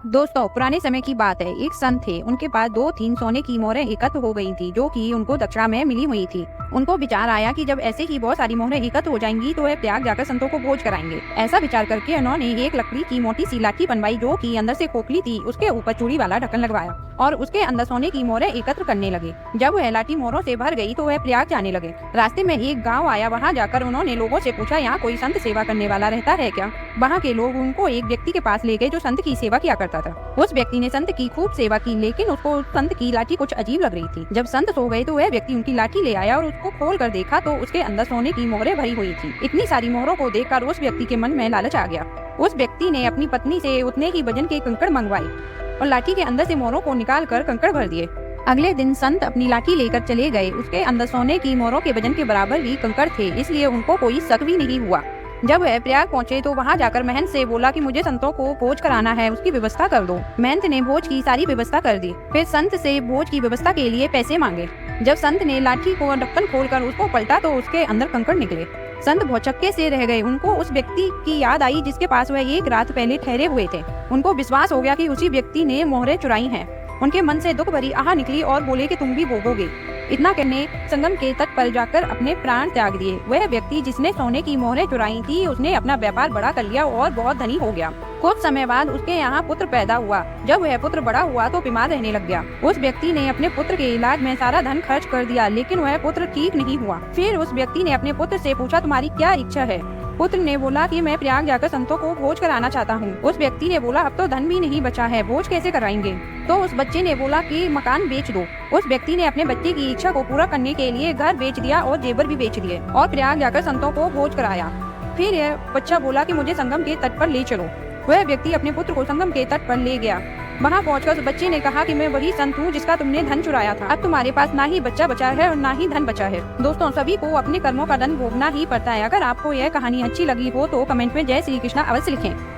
दोस्तों, पुराने समय की बात है। एक संत थे, उनके पास 2-3 सोने की मोहरें एकत्र हो गई थी, जो कि उनको दक्षिणा में मिली हुई थी। उनको विचार आया कि जब ऐसे ही बहुत सारी मोहरें एकत्र हो जाएंगी तो वह प्रयाग जाकर संतों को भोज कराएंगे। ऐसा विचार करके उन्होंने एक लकड़ी की मोटी सी लाठी बनवाई, जो कि अंदर से खोखली थी। उसके ऊपर चूड़ी वाला ढक्कन लगवाया और उसके अंदर सोने की मोहरें एकत्र करने लगे। जब वह लाठी मोहरों से भर गई तो वह प्रयाग जाने लगे। रास्ते में एक गाँव आया, वहाँ जाकर उन्होंने लोगों से पूछा, यहाँ कोई संत सेवा करने वाला रहता है क्या? वहाँ के लोग उनको एक व्यक्ति के पास ले गए जो संत की सेवा किया करता था। उस व्यक्ति ने संत की खूब सेवा की, लेकिन उसको संत की लाठी कुछ अजीब लग रही थी। जब संत सो गए तो वह व्यक्ति उनकी लाठी ले आया और उसको खोल कर देखा तो उसके अंदर सोने की मोहरें भरी हुई थी। इतनी सारी मोहरों को देखकर उस व्यक्ति के मन में लालच आ गया। उस व्यक्ति ने अपनी पत्नी से उतने ही वजन के कंकड़ मंगवाए और लाठी के अंदर से मोहरों को निकाल कर कंकड़ भर दिए। अगले दिन संत अपनी लाठी लेकर चले गए। उसके अंदर सोने की मोहरों के वजन के बराबर ही कंकड़ थे, इसलिए उनको कोई शक भी नहीं हुआ। जब वह प्रयाग पहुंचे तो वहां जाकर महंत से बोला कि मुझे संतों को भोज कराना है, उसकी व्यवस्था कर दो। महंत ने भोज की सारी व्यवस्था कर दी। फिर संत से भोज की व्यवस्था के लिए पैसे मांगे। जब संत ने लाठी को ढक्कन खोलकर उसको पलटा तो उसके अंदर कंकड़ निकले। संत भौचक्के से रह गए। उनको उस व्यक्ति की याद आई जिसके पास वह एक रात पहले ठहरे हुए थे। उनको विश्वास हो गया कि उसी व्यक्ति ने मोहरें चुराई हैं। उनके मन से दुख भरी आह निकली और बोले कि तुम भी भोगोगे। इतना कहने संगम के तट पर जाकर अपने प्राण त्याग दिए। वह व्यक्ति जिसने सोने की मोहरें चुराई थी, उसने अपना व्यापार बड़ा कर लिया और बहुत धनी हो गया। कुछ समय बाद उसके यहाँ पुत्र पैदा हुआ। जब वह पुत्र बड़ा हुआ तो बीमार रहने लग गया। उस व्यक्ति ने अपने पुत्र के इलाज में सारा धन खर्च कर दिया, लेकिन वह पुत्र ठीक नहीं हुआ। फिर उस व्यक्ति ने अपने पुत्र से पूछा, तुम्हारी क्या इच्छा है? पुत्र ने बोला कि मैं प्रयाग जाकर संतों को भोज कराना चाहता हूँ। उस व्यक्ति ने बोला, अब तो धन भी नहीं बचा है, भोज कैसे कराएंगे? तो उस बच्चे ने बोला कि मकान बेच दो। उस व्यक्ति ने अपने बच्चे की इच्छा को पूरा करने के लिए घर बेच दिया और जेवर भी बेच दिए और प्रयाग जाकर संतों को भोज कराया। फिर यह बच्चा बोला कि मुझे संगम के तट पर ले चलो। वह व्यक्ति अपने पुत्र को संगम के तट पर ले गया। वहाँ पहुंचकर उस बच्चे ने कहा कि मैं वही संत हूँ जिसका तुमने धन चुराया था। अब तुम्हारे पास ना ही बच्चा बचा है और ना ही धन बचा है। दोस्तों, सभी को अपने कर्मों का दंड भोगना ही पड़ता है। अगर आपको यह कहानी अच्छी लगी हो तो कमेंट में जय श्री कृष्णा अवश्य लिखें।